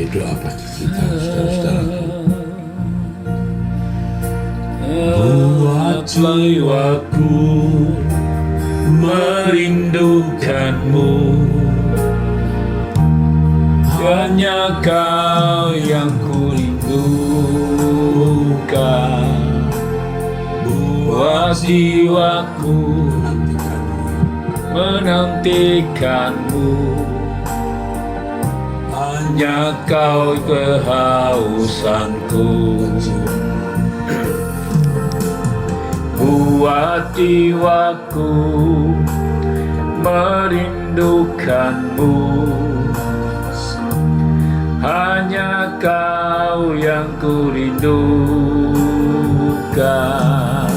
Baik, doa pasti kita, saudara-saudaraku. Buat jiwaku merindukanmu, hanya Kau yang kurindukan. Buat jiwaku menantikanmu, hanya Kau kehausanku. Buat jiwaku merindukanmu, hanya Kau yang kurindukan.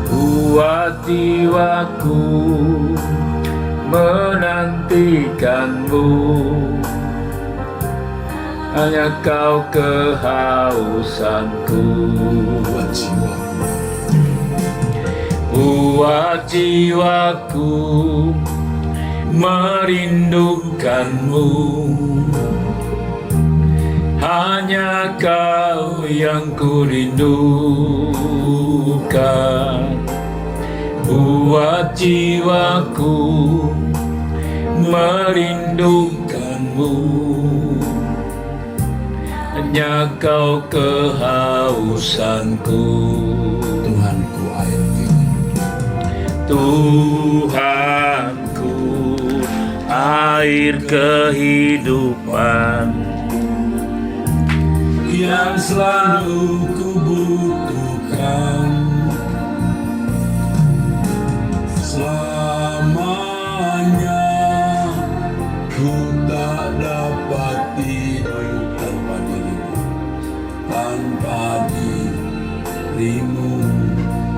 Buat jiwaku menantikanmu, hanya Kau kehausanku. Buat jiwaku merindukanmu, hanya Kau yang kurindukan. Buat jiwaku merindukanmu, hanya Kau kehausanku. Tuhanku, air Tuhanku, air kehidupan yang selalu kubutuhkan. Selamanya ku tak dapat hidup tanpa dirimu, tanpa dirimu.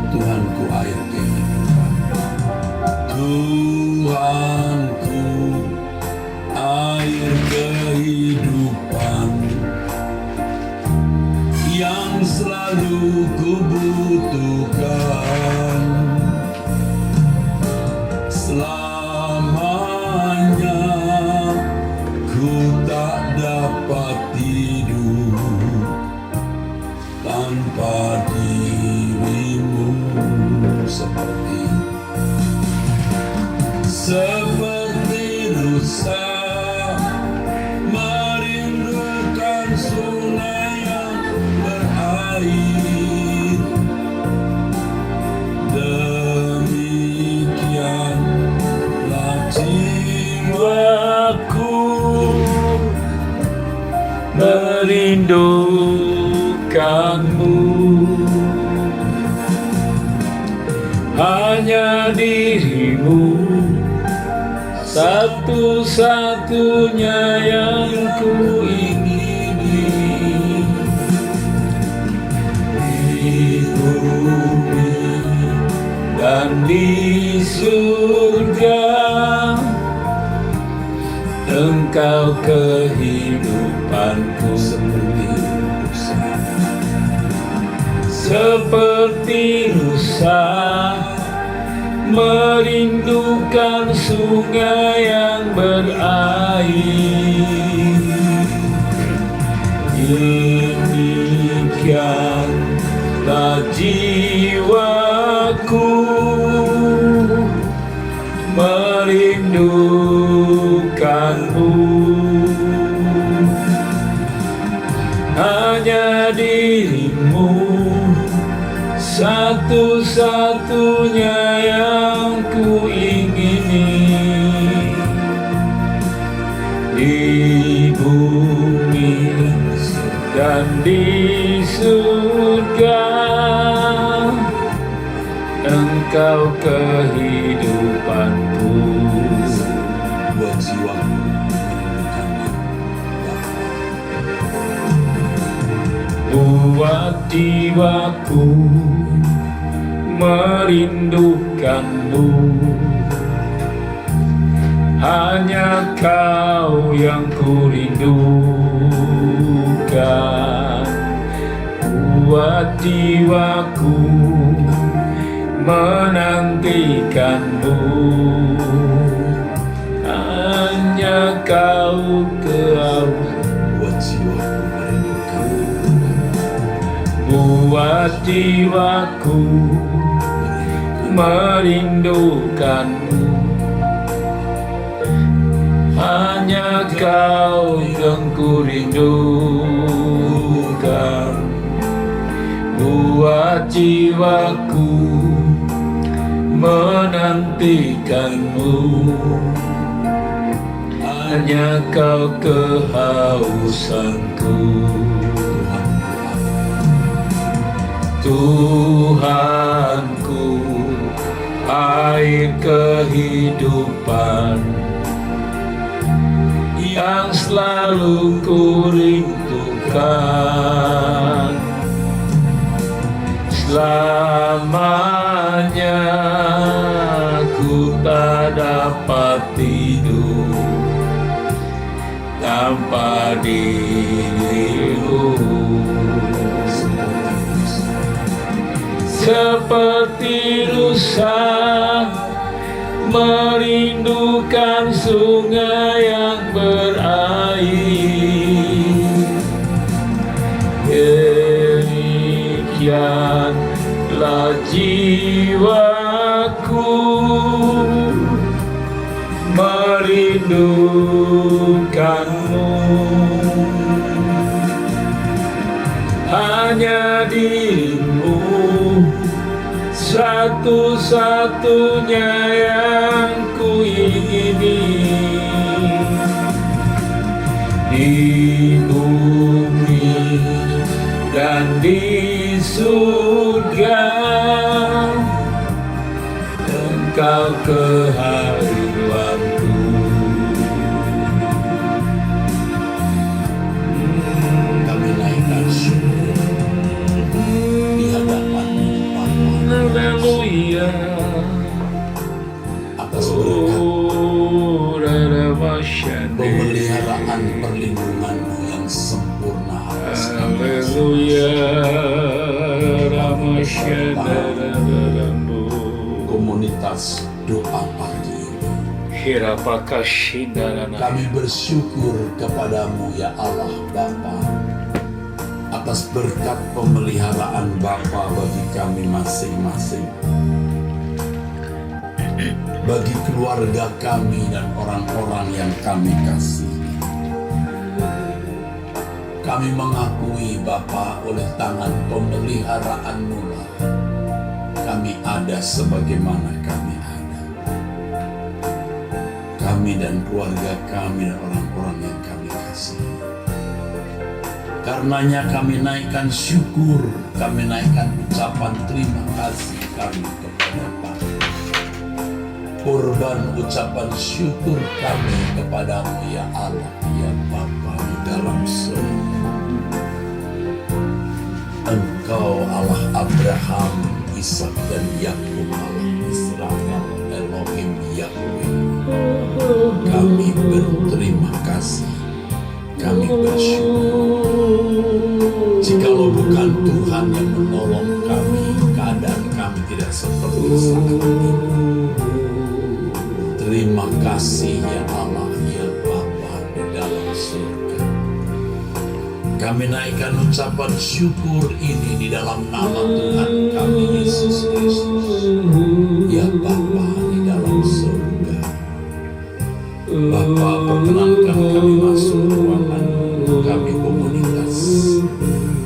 Tuhanku, air kehidupan. Tuhanku, air kehidupan yang selalu kubutuhkan. Selamanya ku tak dapat hidup tanpa dirimu. Seperti rusa merindukan sungai yang berair, demikianlah jiwaku merindukanmu. Hanya dirimu satu-satunya yang ku ingini di bumi dan di surga. Engkau kehidupanku, seperti rusa merindukan sungai yang berair. Demikianlah jiwaku merindukanmu. Hanya dirimu satu-satunya yang ku ingini di bumi dan di surga. Engkau kehidupanku. Buat jiwaku merindukanmu, buat jiwaku merindukanmu, hanya Kau yang kurindukan. Buat jiwaku menantikanmu, hanya Kau buat jiwaku merindukanmu. Hanya kau yang ku rindukan, buat jiwaku menantikanmu. Hanya kau kehausanku, Tuhanku, air kehidupan yang selalu ku rindukan. Selamanya ku tak dapat tidur tanpa dirimu. Seperti rusa merindukan sungai yang berair, demikianlah jiwaku merindukanmu. Hanya dirimu satu-satunya yang ku ingini di bumi dan di surga. Engkau kehadiranku. Kami naikkan syukur di hadapan Haleluya. atas berkat pemeliharaan perlindunganmu yang sempurna atas kami. Haleluya. Komunitas doa pagi ini, kami bersyukur kepadamu ya Allah Bapa atas berkat pemeliharaan Bapa bagi kami masing-masing, bagi keluarga kami dan orang-orang yang kami kasihi. Kami mengakui Bapa, oleh tangan pemeliharaan-Mu lah kami ada sebagaimana kami ada. Kami dan keluarga kami dan orang-orang yang kami kasihi. Karenanya kami naikkan syukur, kami naikkan ucapan terima kasih kami kepada Bapa. Korban ucapan syukur kami kepadamu ya Allah, ya Bapa di dalam surga. Engkau Allah Abraham, Ishak dan Yakub, Allah Israel, Elohim Yahweh. Kami berterima kasih, kami bersyukur. Jikalau bukan Tuhan yang menolong kami, keadaan kami tidak seperti saat ini. Terima kasih ya Allah, ya Bapa di dalam surga. Kami naikkan ucapan syukur ini di dalam nama Tuhan kami Yesus Kristus. Ya Bapa di dalam surga. Bapa, perkenankan kami masuk ruangan kami komunitas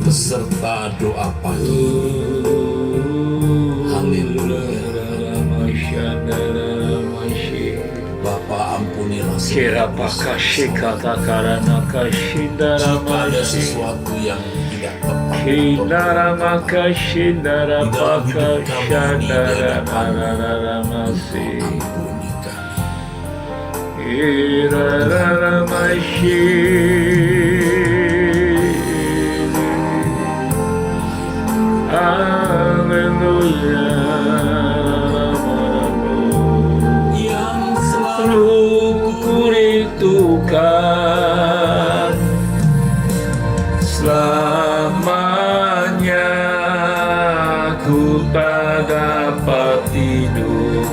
beserta doa pagi ini. Haleluya. Bapa, ampunilah segala dosa. Jika ada sesuatu yang tidak tepat di dalam hidup kami, di hadapan ampuni yang selalu kurindukan, selamanya ku tak dapat tidur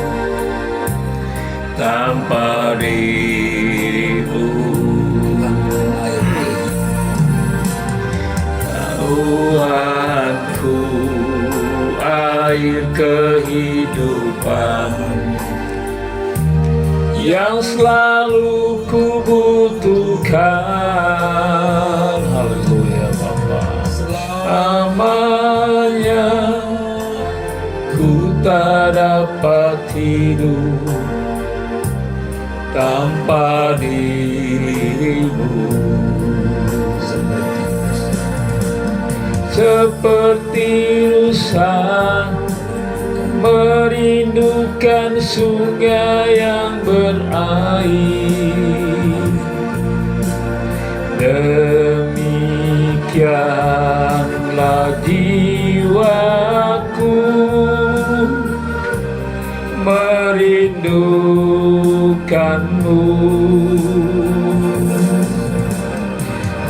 tanpa dirimu. Kau Tuhanku, air kehidupan yang selalu ku butuhkan. Haleluya Bapa. Selamanya ku tak dapat hidup tanpa dirimu. Seperti rusa merindukan sungai yang berair, demikianlah jiwaku merindukanmu.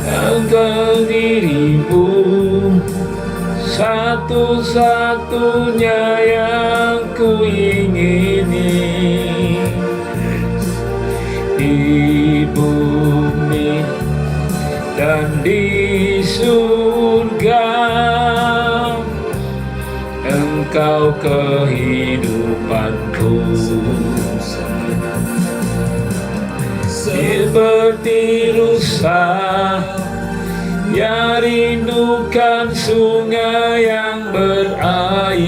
Engkau dirimu satu-satunya yang ku ingini di bumi dan di surga. Engkau kehidupanku, seperti rusa yang rindukan sungai yang berair,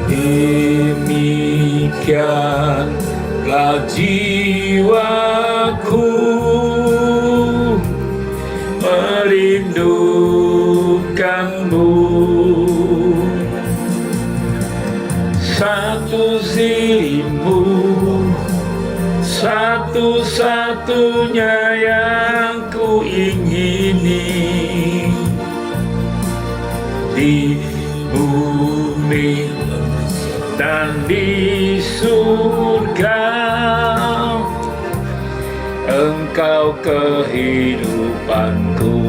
demikianlah jiwaku merindukanmu. Satu dirimu, satu-satunya yang ku ingini di bumi dan di surga. Engkau kehidupanku,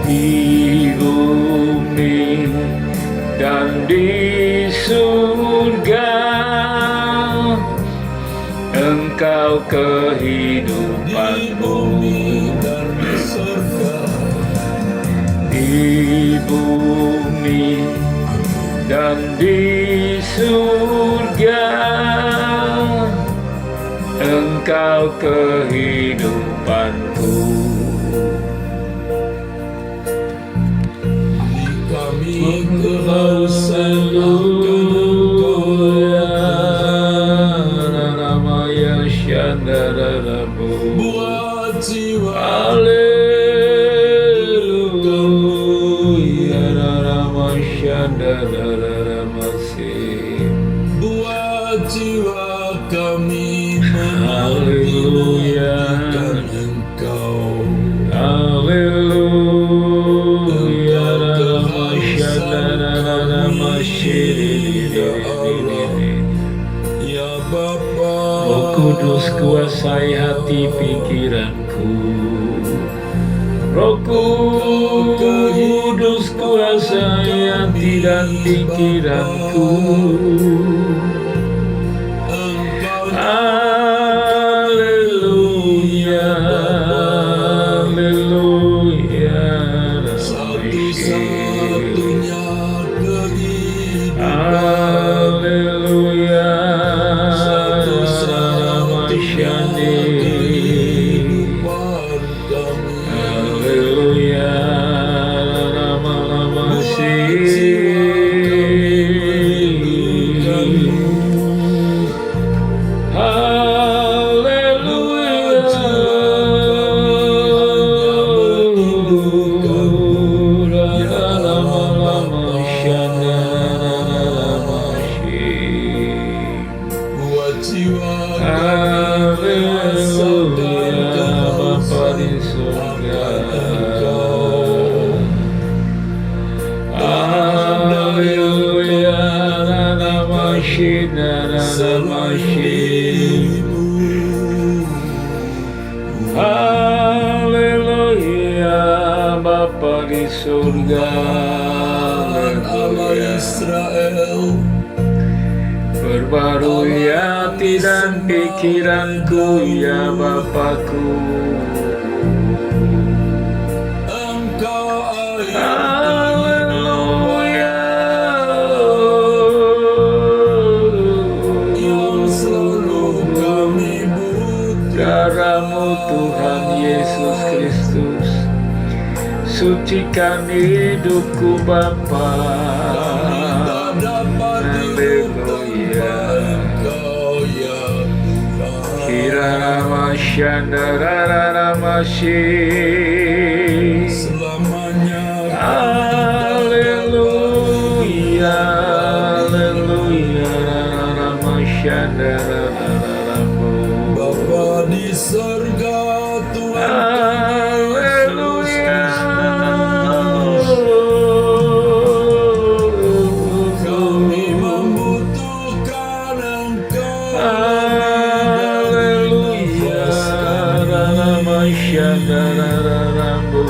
di bumi dan di surga. Engkau kehidupanmu, di bumi dan di surga. Engkau kehidupanku. Engkau buat jiwa, haleluya, buat jiwa kami menghaleluyakan Engkau, haleluya, ya Bapa. Roh Kudus kuasai hati pikiranku, Roh Kudus kuasai hati dan pikiranku. Haleluya, haleluya, satu-satunya kehidupan. Haleluya, haleluya, Bapa di surga, Allah Israel, Perbarui hati dan pikiranku ya Bapakku. Engkau Haleluya. yang selalu kami butuh. Darahmu Tuhan Yesus Kristus, sucikan hidupku Bapa. Tak dapat Haleluya. Engkau ya Kirarama Shandararama Shi. selamanya. Haleluya. Haleluya. Rarama Shandararama. Bapa di surga, Tuhan Haleluya. kami membutuhkan Engkau. Haleluya. Rarama Shandararama.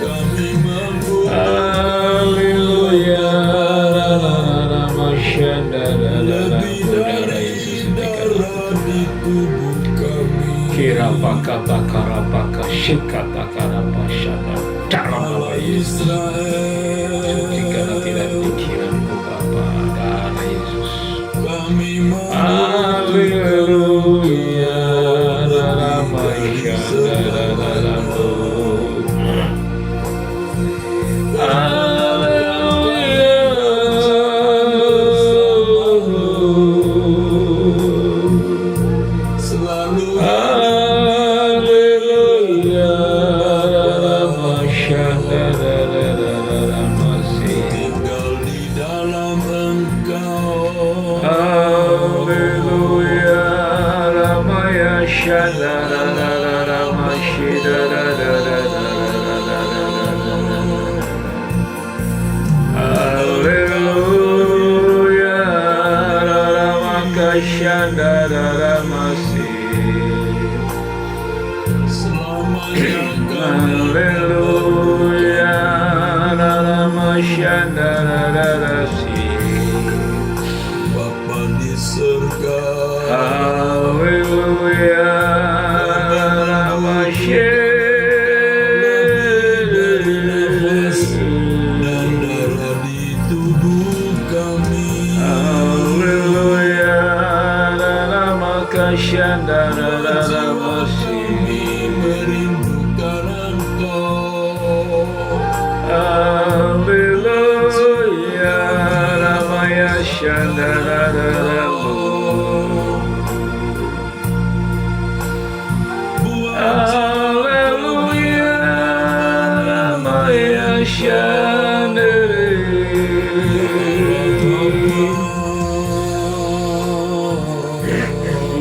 Kami membutuhkan Haleluya. Rarama Shandararama. darah di tubuh kami. Kirapaka shikapakarapa shana. Dalam nama Yesus. Israel, Jika tidak pikiranku Bapa, darah Yesus. kami Haleluya. Rarama Shandararama. selalu Haleluya. Rarama Shandararama. tinggal di dalam Engkau. Haleluya. Ramaya Shandararama Haleluya. Ramaka Shandararama. Selamanya Haleluya. Rarama Shandararama. Bapa di surga, Haleluya. Rarama dan darah di tubuh kami. Haleluya. Rarama Shandararama. Kami merindukan Engkau. Haleluya. Ramaya Shandararama. Haleluya. Ramaya Shandararama.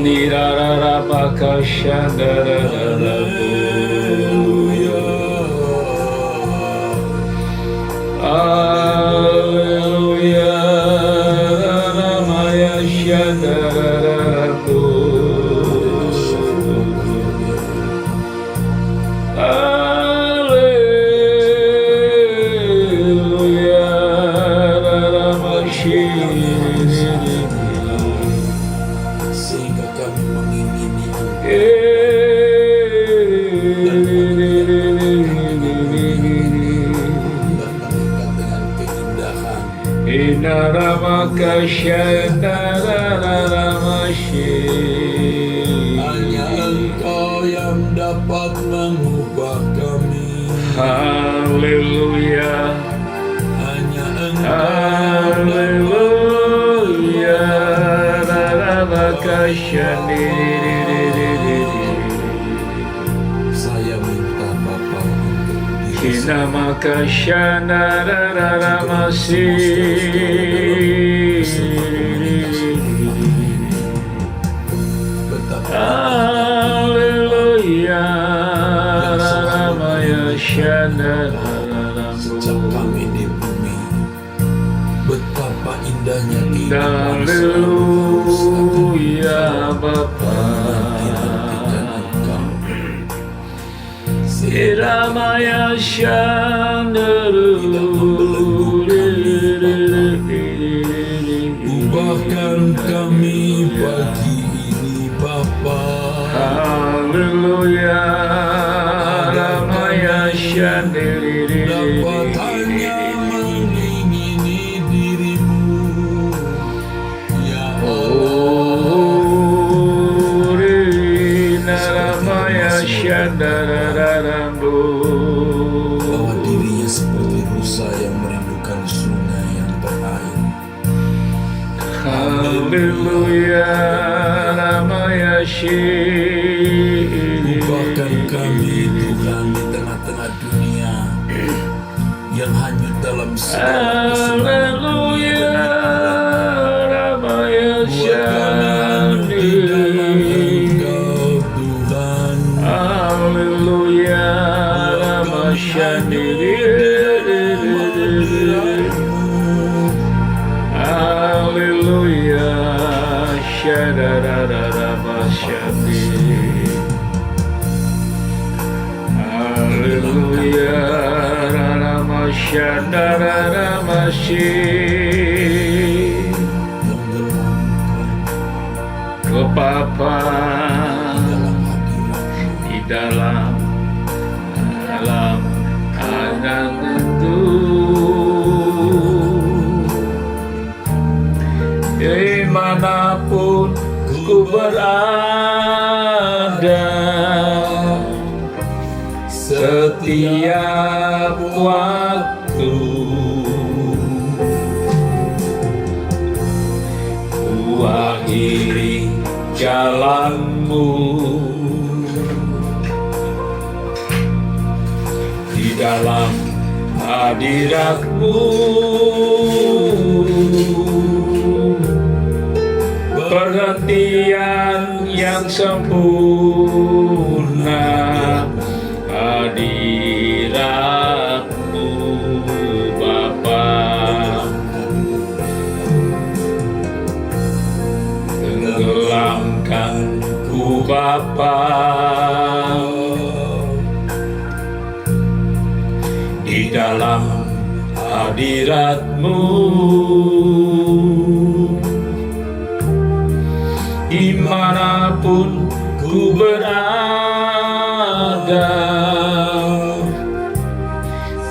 Nirararabaka Shandararama. Haleluya. Ramaya Shandararama. Haleluya. Rarama Sehingga kami mengingini Engkau dan meningkat dengan keindahan. Inaramaka Shandararama. Hanya Engkau yang dapat mengubah kami. Haleluya. Hanya Engkau Haleluya. Raramaka saya minta Bapa untuk diri Kinamaka Shandararama. betapa Haleluya. Ramaya Shandararama. sejak kami di bumi, betapa indahnya kehidupan selalu Haleluya Bapa. Iramaya Shandaru. pagi ini Bapa. Haleluya. Ramaya Shandiri. Dapat hanya mengingini dirimu, ya Allah. Rina Ramaya Shandararambu. Bahwa dirinya seperti rusa yang merindukan sungai yang berair. Haleluya. Ramaya Shandiri. Ubahkan kami Tuhan di tengah-tengah dunia yang hanyut dalam segala keselamatan. Haleluya. Ramaya Buat kami hanyut di dalam Engkau Tuhan. Haleluya. Ramaya Shandiri. Haleluya. Shadarararabashandi. Haleluya. Raramashandararamashi. Ke Bapa di dalam anak itu. Dimanapun ku berada, setiap waktu ku akhiri jalanmu di dalam hadiratmu. Perhentian yang sempurna hadiratmu Bapa. Tenggelamkan ku Bapa di dalam hadiratmu. Dimanapun ku berada,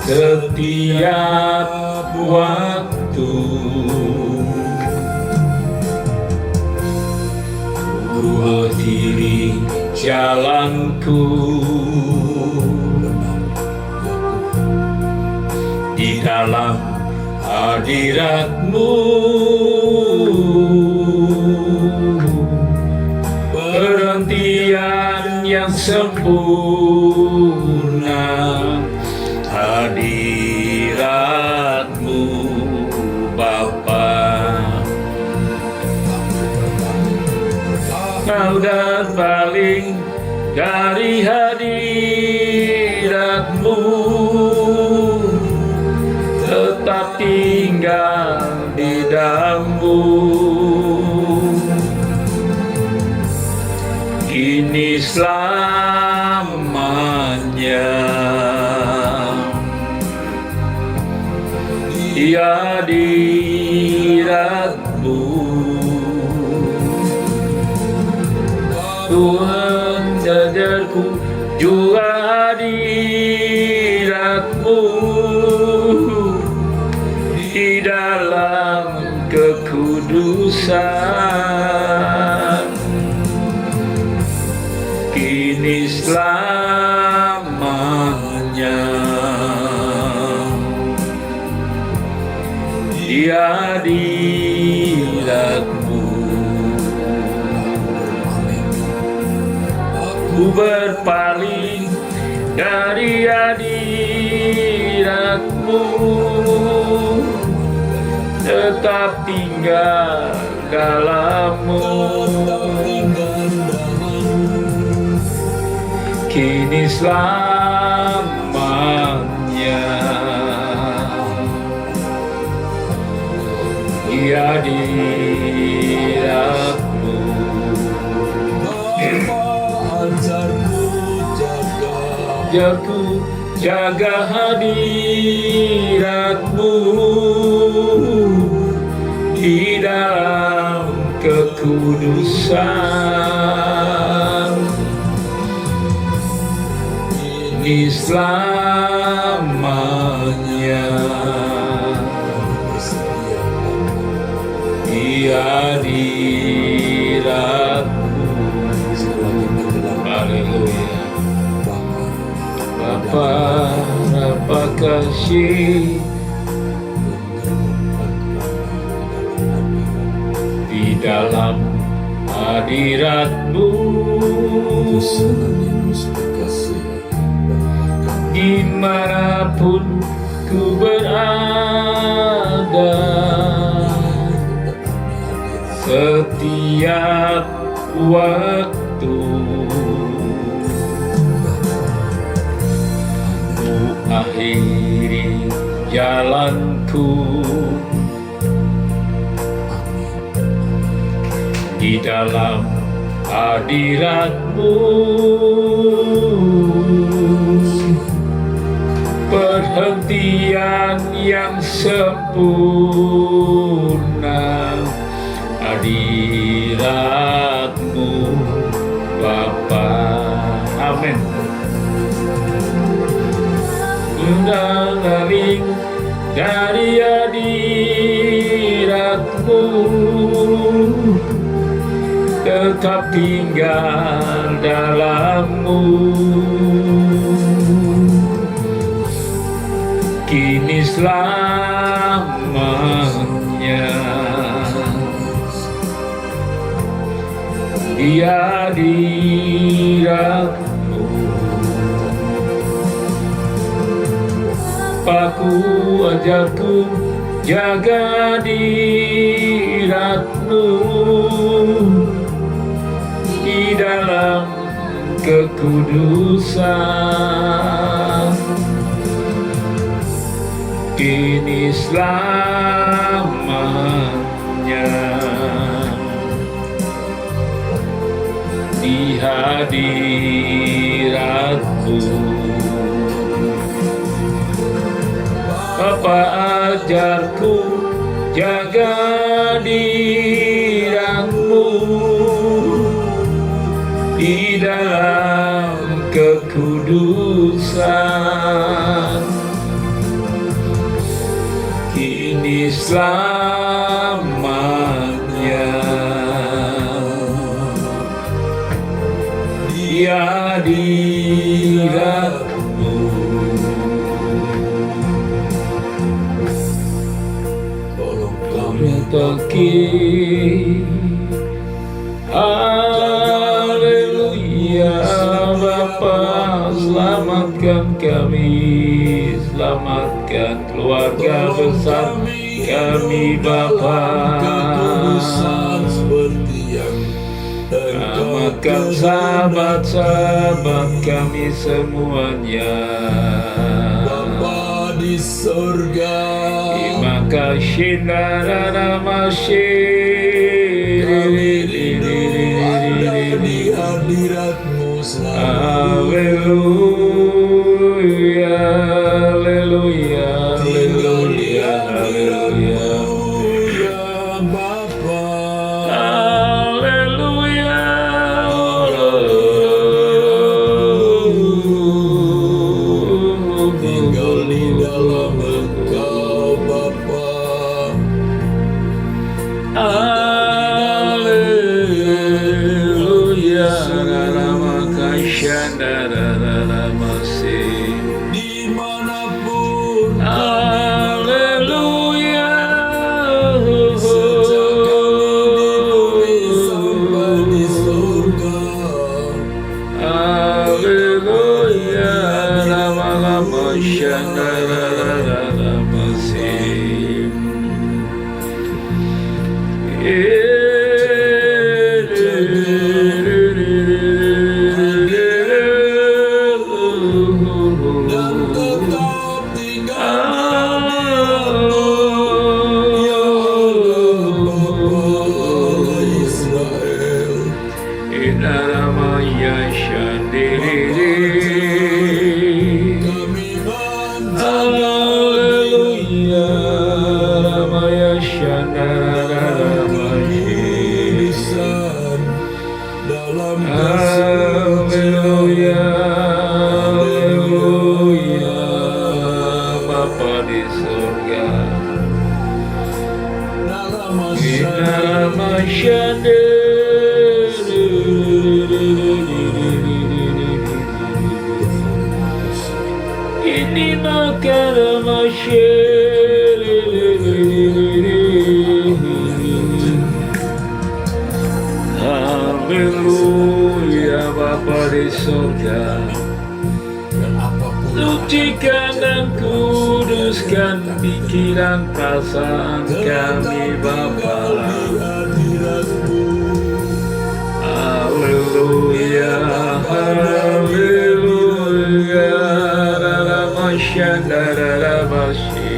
setiap waktu ku akhiri jalanku di dalam hadiratmu. Perhentian yang sempurna hadiratmu Bapa. Kau dan paling dari hadiratmu, tetap tinggal di dalammu. Kini selamanya di hadiratmu Tuhan, jajarku juga hadiratmu di dalam kekudusan. Kini selamanya di hadiratmu. Aku berpaling dari hadiratmu, tetap tinggal dalammu. Kini selamanya di hadiratmu. Ajarku jaga hadiratmu di dalam kekudusan, ini selamanya. Di hadirat-Mu, haleluya. Bapa, Bapa kasih, di dalam hadirat-Mu, dimanapun ku berada, setiap waktu ku akhiri jalanku di dalam hadirat-Mu. Perhentian yang sempurna, hadirat-Mu Bapa. Amin. Mengalir dari hadirat-Mu, tetap tinggal dalam-Mu, kini selamanya. Di hadirat-Mu, paku ajarku jaga hadirat-Mu di dalam kekudusan, kini selamanya. Di hadirat-Mu, Bapa ajarku jaga hadirat-Mu di dalam kekudusan, kini selamanya. Di hadirat-Mu, tolong kami toki. Haleluya. Bapa, selamatkan kami, selamatkan keluarga besar kami Bapa. Selamatkan sahabat-sahabat kami semuanya Bapa di surga. Terima kasih di hadirat-Mu selalu. Haleluya, haleluya, haleluya, haleluya. Bapa. Haleluya. Tinggal di dalam Engkau Bapa. Haleluya. Dimanapun Haleluya. sejak kami di bumi sampai di surga. Haleluya. Lama-lama shandara masih. Dan tetap tinggal ya Allah Bapa Allah Israel. Inaramaya shandiri. Kami menjaga Bina Karamashe. Haleluya, Bapa di surga, Dan apapun sucikan dan kuduskan pikiran perasaan kami Bapa. Haleluya, haleluya, Raramasyandarabasi.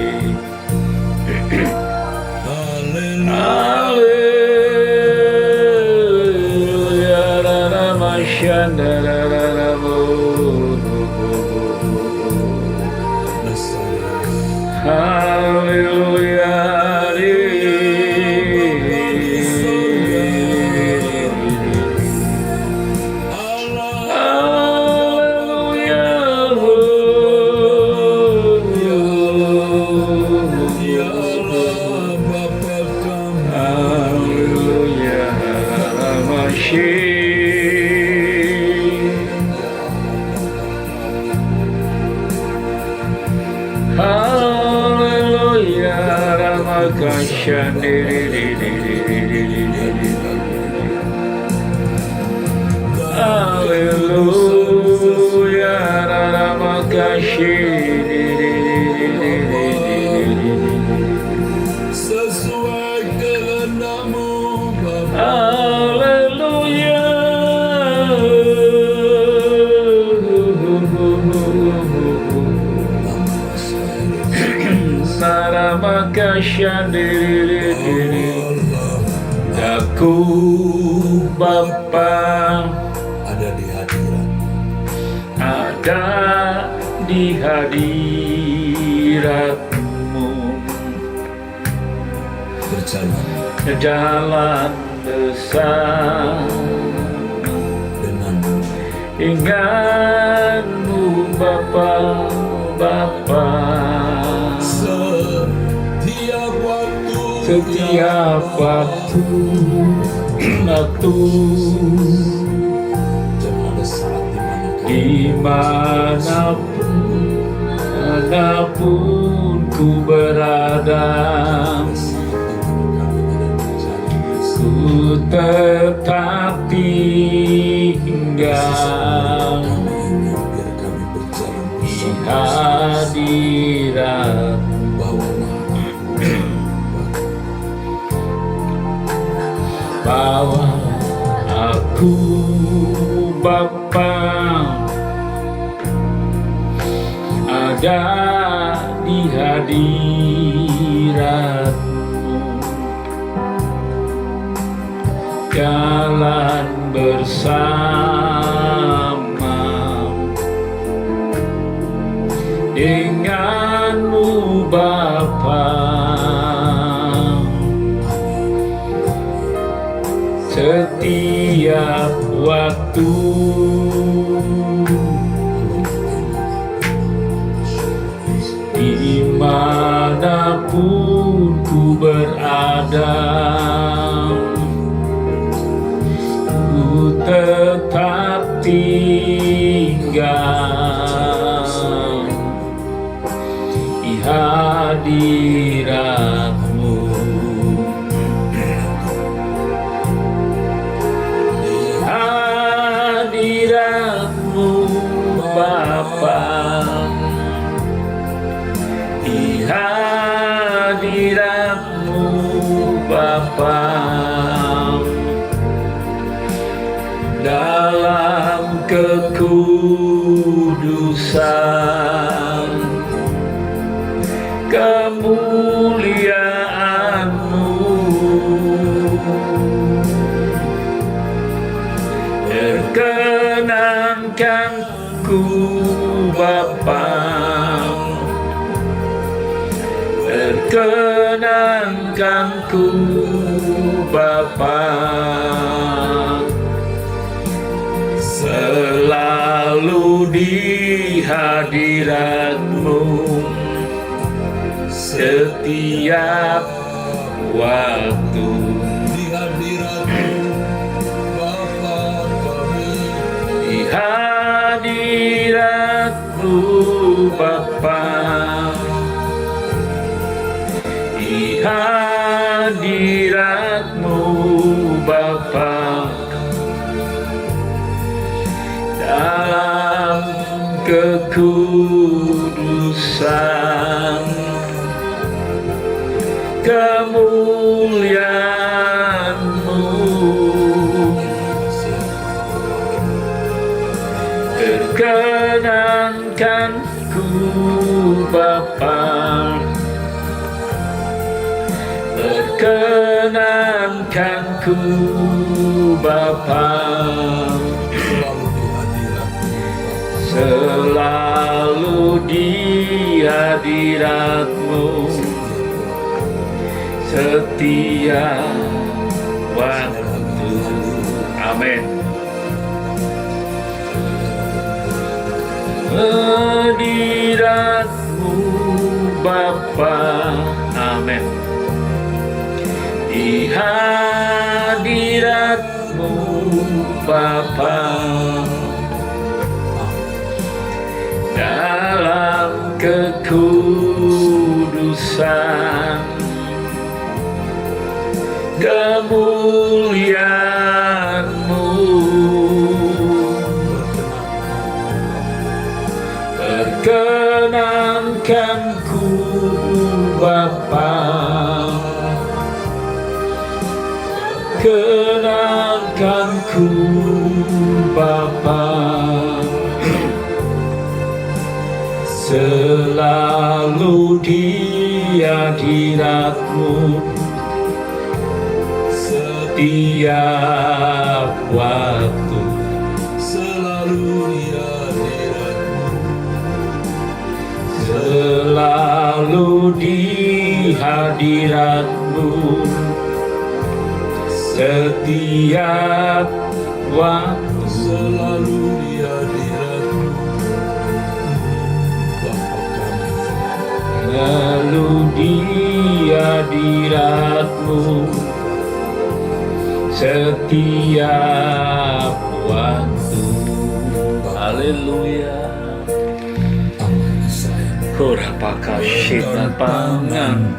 Haleluya, Raramasyandarabasi. Haleluya. Haleluya, Ramakashan. Haleluya, Ramakashan. sesuai kehendak-Mu Bapa. Haleluya. Naramakashan. Aku Bapa Ada di hadirat ada di hadirat-Mu, berjalan jalan besar dengan-Mu. ingat-Mu Bapa, Bapa. Setiap waktu Setiap waktu dan ada saat di mana dimanapun ku berada, ku tetap tinggal biar kami berjalan di bersama hadirat. bawa Bawa aku Bapa ada di hadirat-Mu, jalan bersama dengan-Mu Bapa. Setiap waktu dimanapun ku berada, ku tetap tinggal di hadirat-Mu. Hadirat-Mu Bapa, di hadirat-Mu Bapa, dalam kekudusan kemuliaan-Mu, perkenankan ku Bapa, perkenankan ku Bapa, selalu di hadirat-Mu setiap waktu. di hadirat-Mu Bapa kami, Di hadirat-Mu Bapa, di hadirat-Mu Bapa, dalam kekudusan, kemuliaan-Mu, perkenankan ku Bapa, perkenankan ku Bapa, selalu di hadirat-Mu, setiap waktu. Amin. Hadirat-Mu Bapa, amin. Di hadirat-Mu Bapa, dalam kekudusan, kemuliaan-Mu, perkenankan ku Bapa, kenankan ku Bapa, selalu di hadirat-Mu, setiap waktu, selalu di hadirat-Mu, selalu di hadirat-Mu, setiap waktu, selalu di hadirat-Mu, selalu di hadirat-Mu, setiap waktu. Haleluya. Kurapaka shina pangan,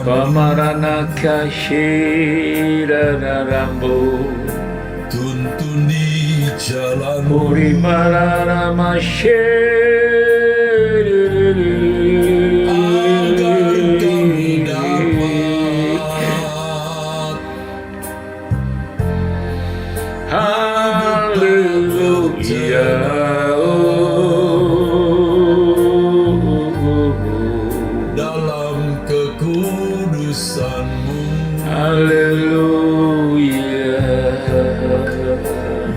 pamarana kashira rambu, tuntun di jalan puri marana agar kami dapat haleluya. dalam kekudusan-Mu, Haleluya,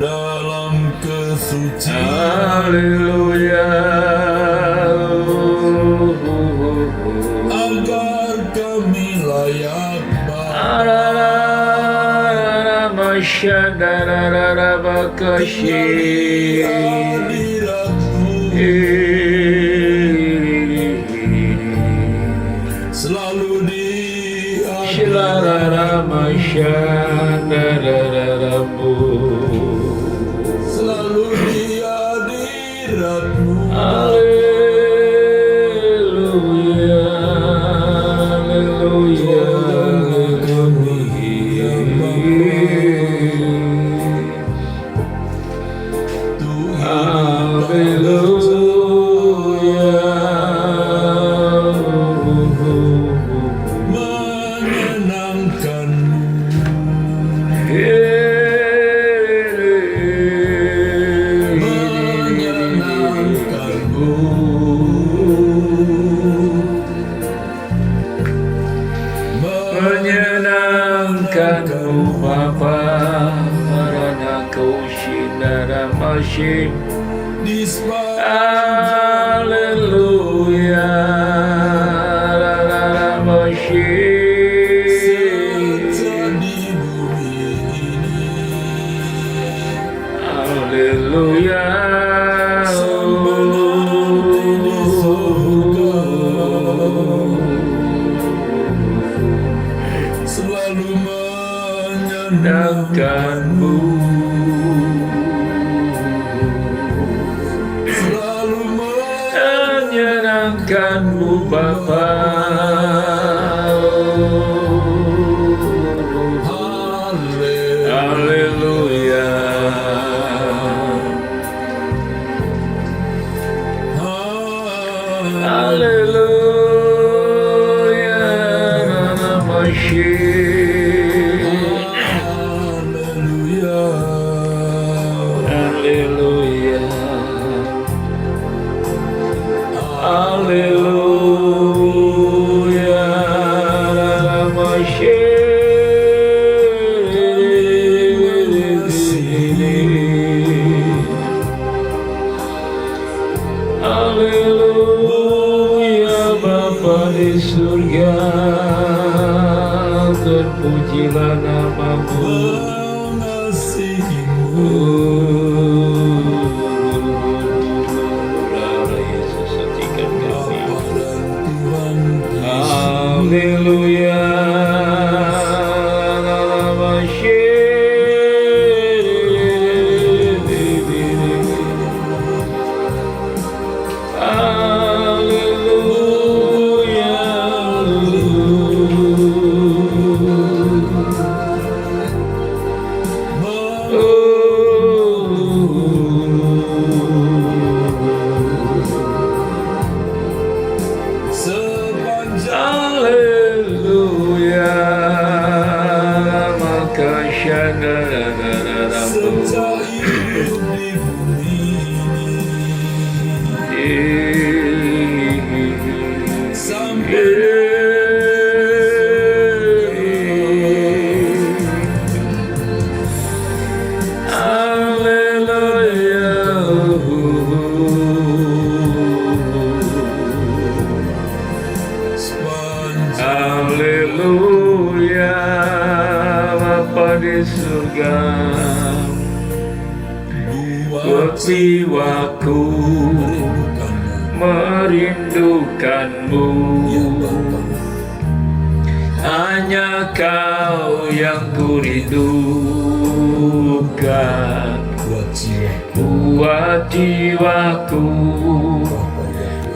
dalam kesucian, haleluya, agar kami layak selalu di selalu di hadirat-Mu. Haleluya, haleluya, menyenangkan-Mu Bapa, marana kaushindara masyim. Haleluya, rara masyim. Haleluya, selalu menyenangkan-Mu, selalu menyenangkan memuliakan-Mu Bapa. Haleluya. Haleluya. Haleluya. Haleluya. Haleluya. Bapa di surga, terpujilah nama-Mu. Yesus, hatikan kami. Haleluya. Haleluya. Maka haleluya. Bapa di surga, buat jiwaku merindukan-Mu. Hanya Kau yang kurindukan. Buat jiwaku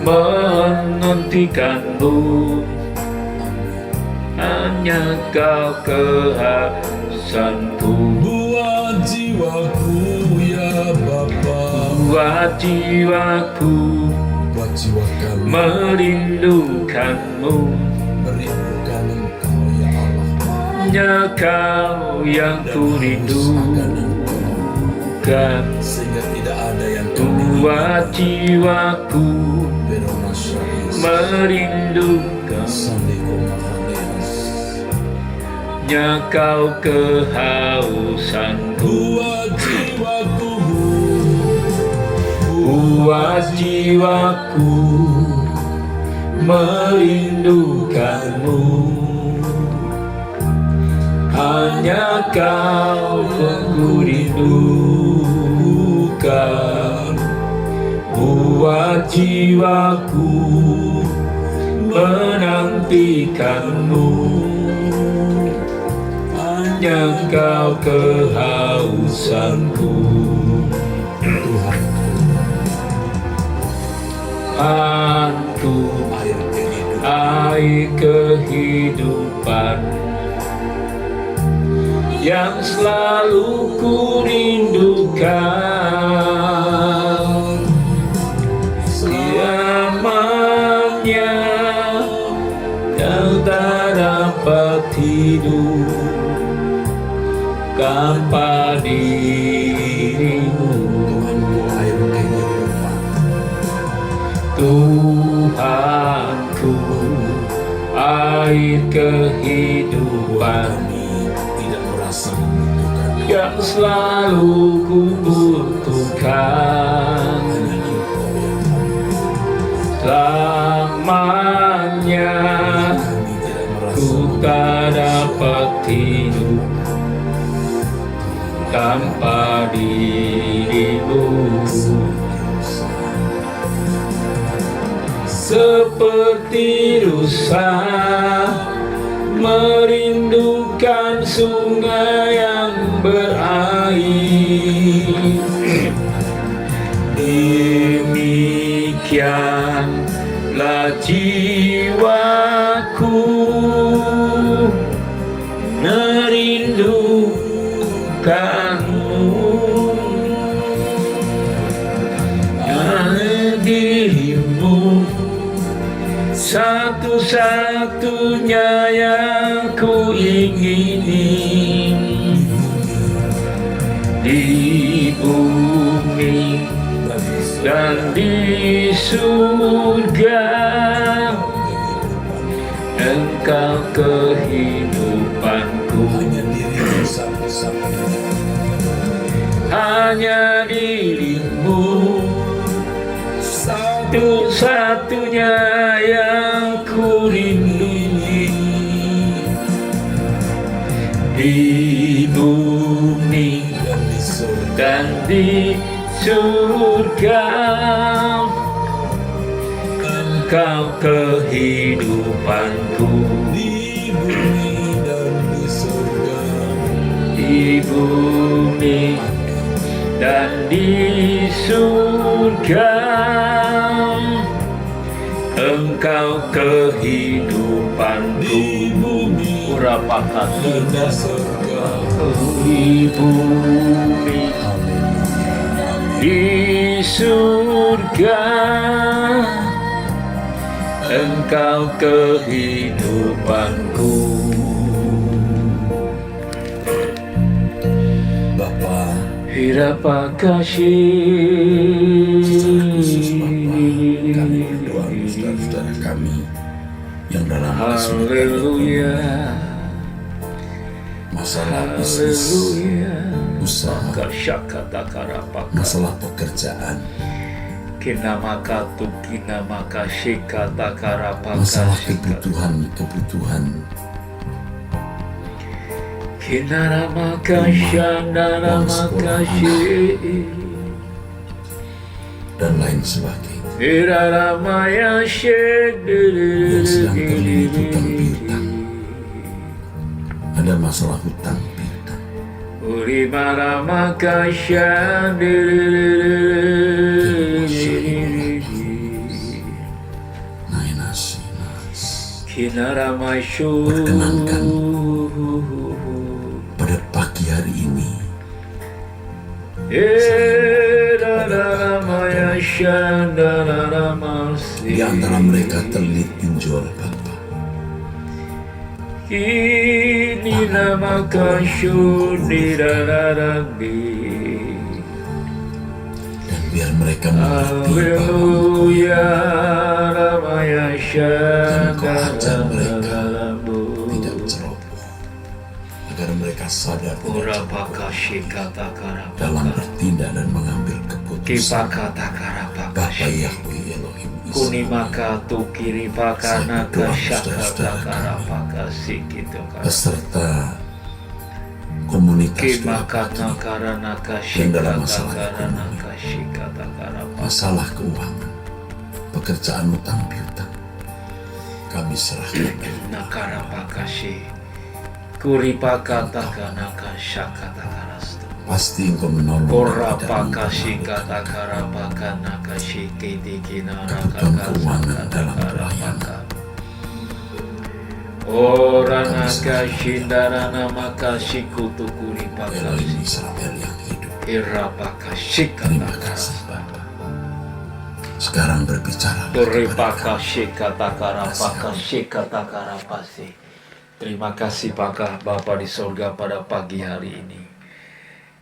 menantikan-Mu. Hanya Kau kehasanku. Buat jiwaku ya Bapa, Buat jiwaku buat jiwa kami merindukan-Mu. merindukan Engkau ya Allah. Hanya Kau yang kurindukan. Sehingga tidak ada yang kami Buat jiwaku merindukan. Hanya Kau kehausanku. Buat jiwaku, Buat jiwaku merindukan-Mu. Hanya Kau yang kurindukan. Buat jiwaku menantikan-Mu. Hanya Kau kehausanku. Tuhanku, air kehidupan yang selalu ku rindukan. Selamanya yang tak dapat tidur tanpa dirimu. Tuhanku, air kehidupan yang selalu ku butuhkan. Selamanya ku tak dapat hidup tanpa dirimu. Seperti rusa merindukan sungai yang berair, demikian lah jiwaku merindukanmu, dirimu satu-satunya yang ku ingini di bumi dan di surga. Engkau kehidupanku, hanya dirimu satu-satunya yang ku rindu di bumi dan di surga. Engkau kehidupanku di bumi dan di surga, di bumi dan di surga. Engkau kehidupanku di bumi Urapakan dan di surga. di bumi di surga. Engkau kehidupanku. Bapa, Hirapa kasih. kami berdoa untuk saudara-saudara kami yang dalam kesulitan Haleluya, masalah bisnis, haleluya. usaha, masalah pekerjaan, Kinamakatu kinamakashika takarapaka masalah kebutuhan, Kinaramakashandaramakashi dan lain sebagainya. Iraramaya Yang sedang terlilit hutang piutang, ada masalah hutang piutang. Perkenankan pada pagi hari ini di antara mereka terlilit pinjol Bapa, Kini nama kasih dan biar mereka mengerti bahwa Haleluya, Ramaya dan Kau ajar mereka Syadarabu tidak ceroboh, agar mereka sadar tidak Urapa ceroboh kasih kata dalam karapaka bertindak dan mengambil keputusan. Kipa kata karapaka Bapa Yahweh Elohim Kunimaka tu kiri pakana Saya berdoa kasyaka saudara-saudara kami, karapaka sikitu beserta komunitas Kimakata doa karana yang kasyika dalam masalah karana ekonomi, kasyika karapaka masalah keuangan, pekerjaan utang piutang, kami serahkan Nakarapakashi Kuripakata kanaka karastu pasti Engkau menolong dan tidak Korapakashi mempermalukan kata karapaka nakashi kiti kebutuhan keuangan dalam pelayanan. Orana kashi darana makashi kutu Elohim kuripakashi Israel yang hidup, Irapakashi terima kata kasih karapaka Bapa. Sekarang berbicara Kuripakashi kata karapakashi kata karapasi. Terima kasih Bapa di sorga pada pagi hari ini.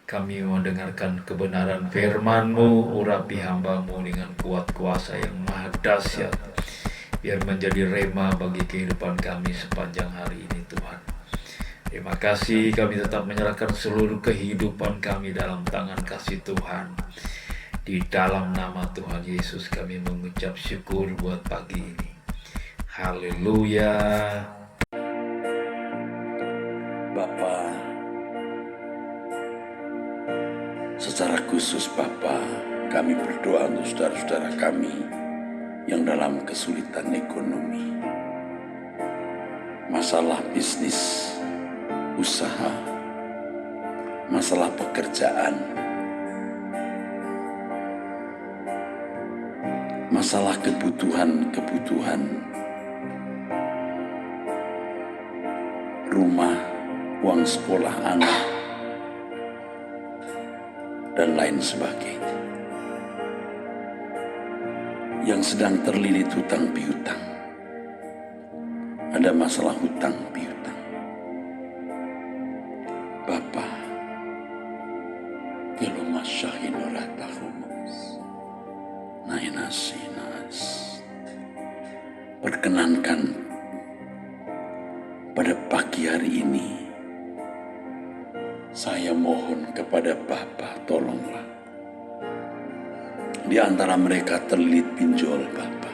Kami mendengarkan kebenaran firman-Mu, urapi hamba-Mu dengan kuat kuasa yang maha dahsyat. Biar menjadi rema bagi kehidupan kami sepanjang hari ini Tuhan. Terima kasih, kami tetap menyerahkan seluruh kehidupan kami dalam tangan kasih Tuhan. Di dalam nama Tuhan Yesus kami mengucap syukur buat pagi ini. Haleluya. Bapa, secara khusus Bapa, kami berdoa untuk saudara-saudara kami yang dalam kesulitan ekonomi, masalah bisnis, usaha, masalah pekerjaan, masalah kebutuhan-kebutuhan rumah, uang sekolah anak, dan lain sebagainya, yang sedang terlilit hutang piutang. Ada masalah hutang piutang. Bapa, kelo masyahidoratahumos, nainasinas, perkenankan pada pagi hari ini, saya mohon kepada Bapa, tolonglah. Di antara mereka terlilit pinjol, Bapa.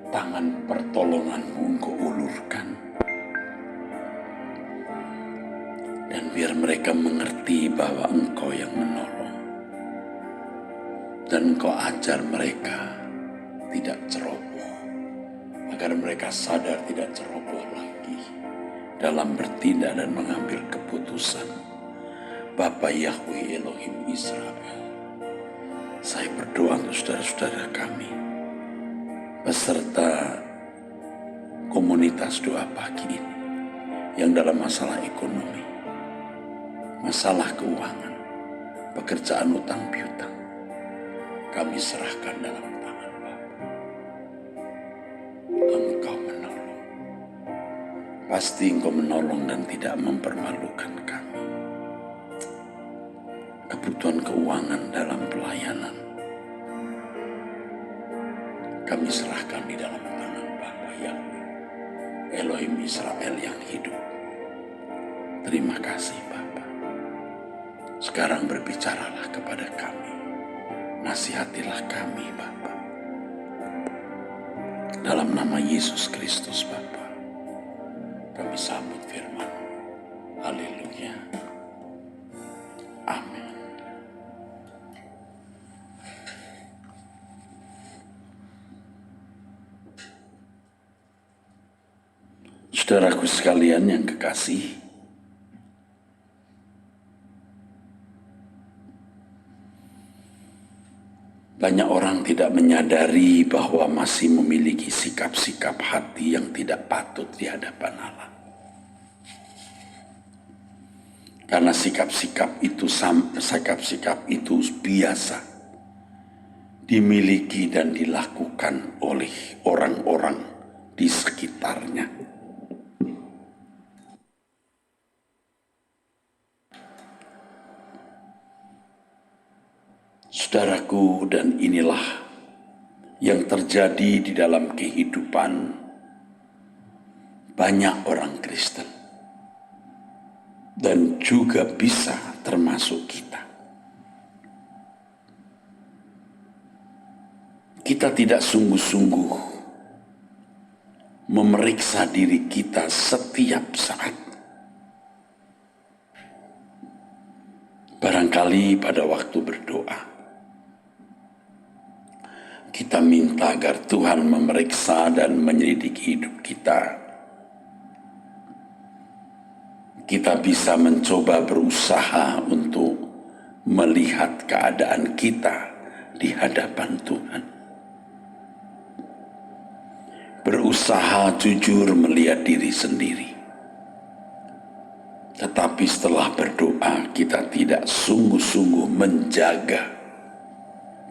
Tangan pertolonganmu Engkau ulurkan. Dan biar mereka mengerti bahwa Engkau yang menolong. Dan Engkau ajar mereka tidak ceroboh. Agar mereka sadar tidak ceroboh lagi dalam bertindak dan mengambil keputusan. Bapa Yahweh Elohim Israel, saya berdoa untuk saudara-saudara kami beserta komunitas doa pagi ini yang dalam masalah ekonomi, masalah keuangan, pekerjaan utang piutang, kami serahkan dalam tangan Bapa. Engkau menolong, pasti Engkau menolong dan tidak mempermalukan kami. Kebutuhan keuangan dalam pelayanan kami serahkan di dalam tangan Bapa Yahweh Elohim Israel yang hidup. Terima kasih Bapa. Sekarang berbicaralah kepada kami, nasihatilah kami Bapa, dalam nama Yesus Kristus Bapa. Kami sambut firman. Haleluya. Amin. Saudaraku sekalian yang kekasih, banyak orang tidak menyadari bahwa masih memiliki sikap-sikap hati yang tidak patut di hadapan Allah. Karena sikap-sikap itu biasa dimiliki dan dilakukan oleh orang-orang di sekitarnya. Saudaraku, dan inilah yang terjadi di dalam kehidupan banyak orang Kristen dan juga bisa termasuk kita. Kita tidak sungguh-sungguh memeriksa diri kita setiap saat. Barangkali pada waktu berdoa, kita minta agar Tuhan memeriksa dan menyelidiki hidup kita. Kita bisa mencoba berusaha untuk melihat keadaan kita di hadapan Tuhan. Berusaha jujur melihat diri sendiri. Tetapi setelah berdoa, kita tidak sungguh-sungguh menjaga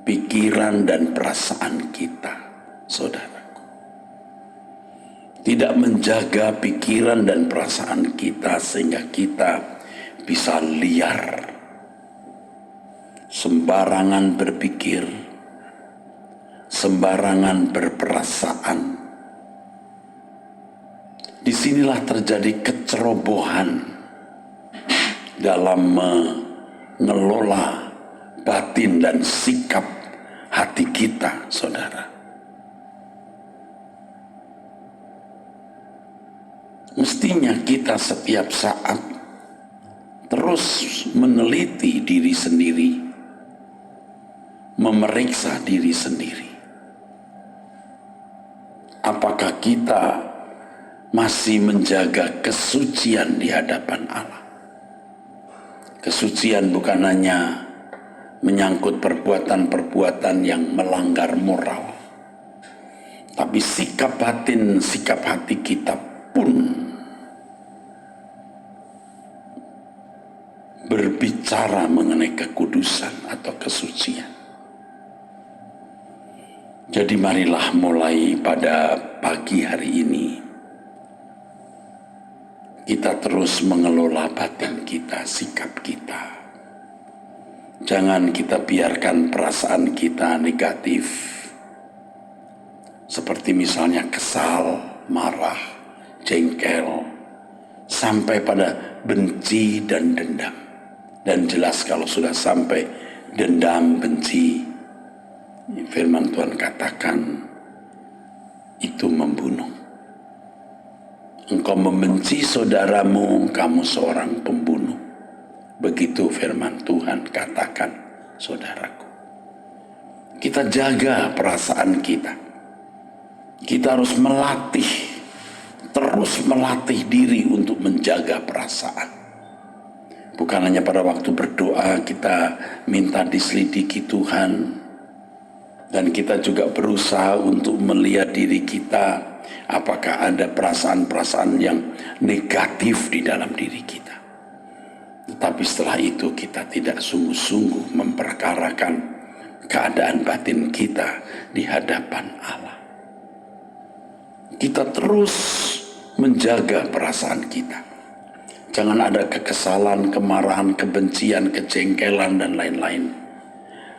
pikiran dan perasaan kita, saudaraku. Tidak menjaga pikiran dan perasaan kita sehingga kita bisa liar, sembarangan berpikir, sembarangan berperasaan. Disinilah terjadi kecerobohan dalam mengelola batin dan sikap hati kita, saudara. Mestinya kita setiap saat terus meneliti diri sendiri, memeriksa diri sendiri. Apakah kita masih menjaga kesucian di hadapan Allah? Kesucian bukan hanya menyangkut perbuatan-perbuatan yang melanggar moral. Tapi sikap batin, sikap hati kita pun berbicara mengenai kekudusan atau kesucian. Jadi marilah mulai pada pagi hari ini kita terus mengelola batin kita, sikap kita. Jangan kita biarkan perasaan kita negatif, seperti misalnya kesal, marah, jengkel, sampai pada benci dan dendam. Dan jelas kalau sudah sampai dendam, benci, firman Tuhan katakan itu membunuh. Engkau membenci saudaramu, kamu seorang pembunuh. Begitu firman Tuhan katakan, saudaraku. Kita jaga perasaan kita. Kita harus melatih, terus melatih diri untuk menjaga perasaan. Bukan hanya pada waktu berdoa kita minta diselidiki Tuhan. Dan kita juga berusaha untuk melihat diri kita, apakah ada perasaan-perasaan yang negatif di dalam diri kita. Tetapi setelah itu kita tidak sungguh-sungguh memperkarakan keadaan batin kita di hadapan Allah. Kita terus menjaga perasaan kita. Jangan ada kekesalan, kemarahan, kebencian, kejengkelan, dan lain-lain.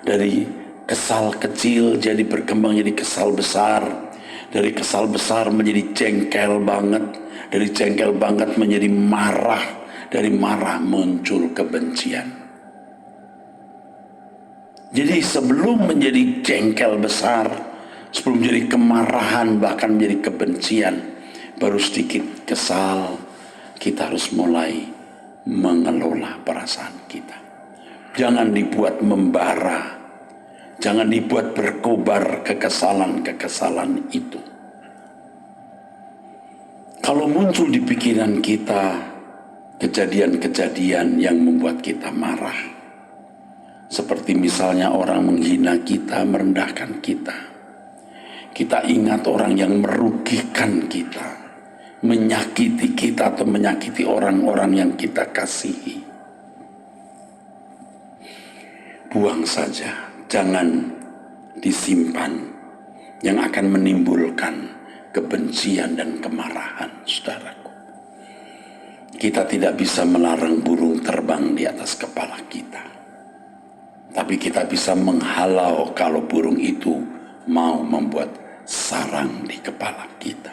Dari kesal kecil jadi berkembang jadi kesal besar. Dari kesal besar menjadi jengkel banget. Dari jengkel banget menjadi marah. Dari marah muncul kebencian. Jadi sebelum menjadi jengkel besar, sebelum menjadi kemarahan, bahkan menjadi kebencian, baru sedikit kesal, kita harus mulai mengelola perasaan kita. Jangan dibuat membara. Jangan dibuat berkobar kekesalan-kekesalan itu. Kalau muncul di pikiran kita kejadian-kejadian yang membuat kita marah, seperti misalnya orang menghina kita, merendahkan kita, kita ingat orang yang merugikan kita, menyakiti kita atau menyakiti orang-orang yang kita kasihi, buang saja. Jangan disimpan yang akan menimbulkan kebencian dan kemarahan, saudaraku. Kita tidak bisa melarang burung terbang di atas kepala kita. Tapi kita bisa menghalau kalau burung itu mau membuat sarang di kepala kita.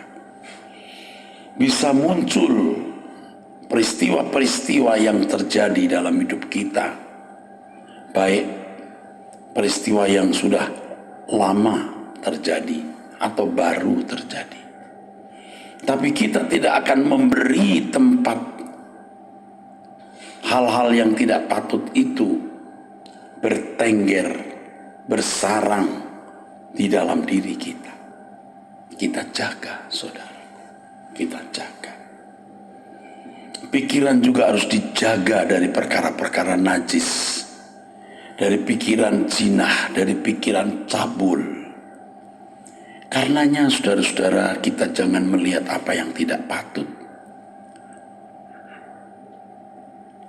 Bisa muncul peristiwa-peristiwa yang terjadi dalam hidup kita. Baik peristiwa yang sudah lama terjadi atau baru terjadi. Tapi kita tidak akan memberi tempat hal-hal yang tidak patut itu bertengger, bersarang di dalam diri kita. Kita jaga, saudara. Kita jaga. Pikiran juga harus dijaga dari perkara-perkara najis. Dari pikiran jinah, dari pikiran cabul. Karenanya saudara-saudara, kita jangan melihat apa yang tidak patut.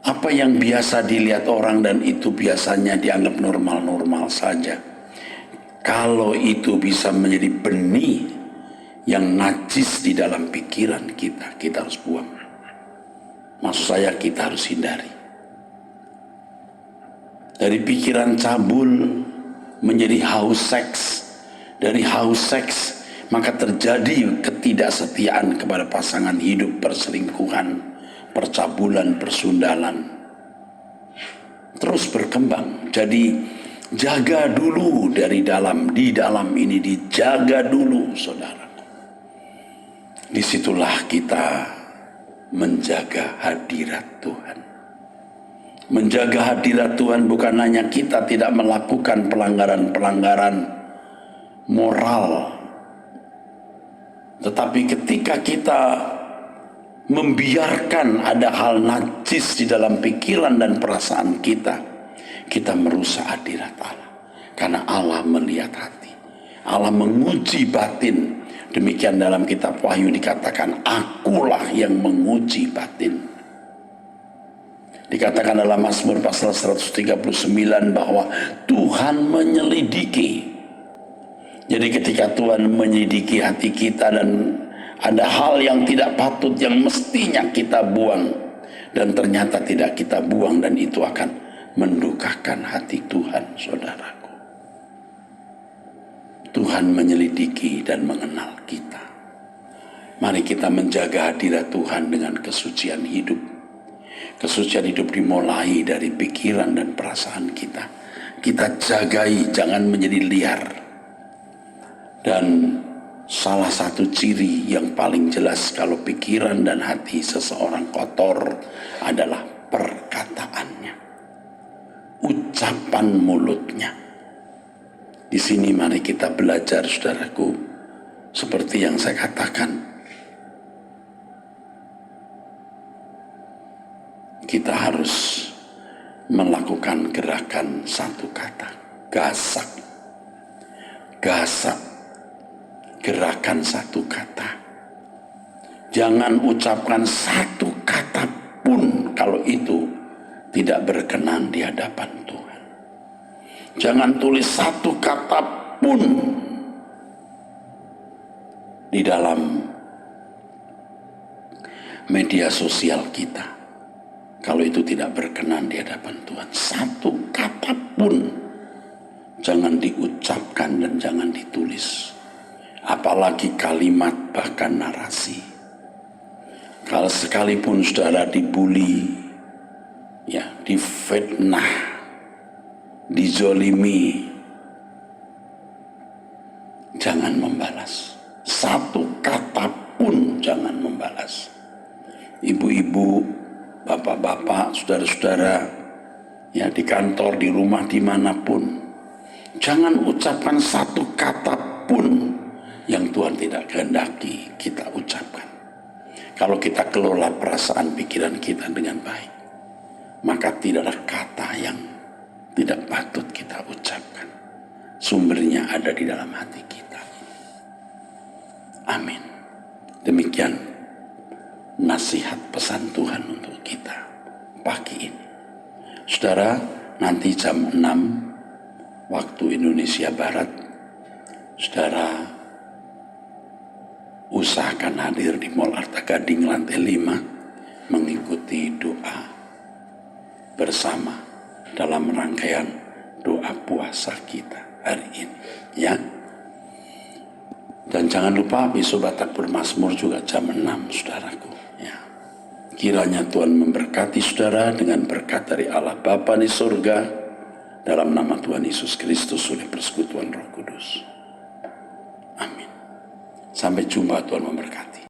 Apa yang biasa dilihat orang dan itu biasanya dianggap normal-normal saja. Kalau itu bisa menjadi benih yang najis di dalam pikiran kita, kita harus buang. Maksud saya kita harus hindari. Dari pikiran cabul menjadi haus seks. Dari haus seks maka terjadi ketidaksetiaan kepada pasangan hidup, perselingkuhan, percabulan, persundalan. Terus berkembang. Jadi jaga dulu dari dalam, di dalam ini dijaga dulu, saudara. Disitulah kita menjaga hadirat Tuhan. Menjaga hadirat Tuhan bukan hanya kita tidak melakukan pelanggaran-pelanggaran moral, tetapi ketika kita membiarkan ada hal najis di dalam pikiran dan perasaan kita, kita merusak hadirat Allah. Karena Allah melihat hati. Allah menguji batin. Demikian dalam kitab Wahyu dikatakan, akulah yang menguji batin. Dikatakan dalam Mazmur pasal 139 bahwa Tuhan menyelidiki. Jadi ketika Tuhan menyelidiki hati kita dan ada hal yang tidak patut yang mestinya kita buang, dan ternyata tidak kita buang, dan itu akan mendukakan hati Tuhan, saudaraku. Tuhan menyelidiki dan mengenal kita. Mari kita menjaga hadirat Tuhan dengan kesucian hidup. Kesucian hidup dimulai dari pikiran dan perasaan kita. Kita jagai, jangan menjadi liar. Dan salah satu ciri yang paling jelas kalau pikiran dan hati seseorang kotor adalah perkataannya, ucapan mulutnya. Di sini mari kita belajar, saudaraku, seperti yang saya katakan, kita harus melakukan gerakan satu kata, gasak, gasak, gerakan satu kata. Jangan ucapkan satu kata pun kalau itu tidak berkenan di hadapan Tuhan. Jangan tulis satu kata pun di dalam media sosial kita kalau itu tidak berkenan di hadapan Tuhan. Satu kata pun jangan diucapkan dan jangan ditulis, apalagi kalimat bahkan narasi. Kalau sekalipun saudara dibully, ya, difitnah, dizolimi, jangan membalas. Satu kata pun jangan membalas. Ibu-ibu, bapak-bapak, saudara-saudara, ya, di kantor, di rumah, dimanapun, jangan ucapkan satu kata pun yang Tuhan tidak kehendaki kita ucapkan. Kalau kita kelola perasaan pikiran kita dengan baik, maka tidak ada kata yang tidak patut kita ucapkan. Sumbernya ada di dalam hati kita. Amin. Demikian nasihat pesan Tuhan untuk kita pagi ini. Saudara, nanti jam 6 waktu Indonesia Barat, saudara usahakan hadir di Mall Arta Gading lantai 5 mengikuti doa bersama dalam rangkaian doa puasa kita hari ini, ya. Dan jangan lupa besok Batak Bermazmur juga jam 6, saudaraku, ya. Kiranya Tuhan memberkati saudara dengan berkat dari Allah Bapa di surga, dalam nama Tuhan Yesus Kristus oleh persekutuan Roh Kudus. Amin. Sampai jumpa, Tuhan memberkati.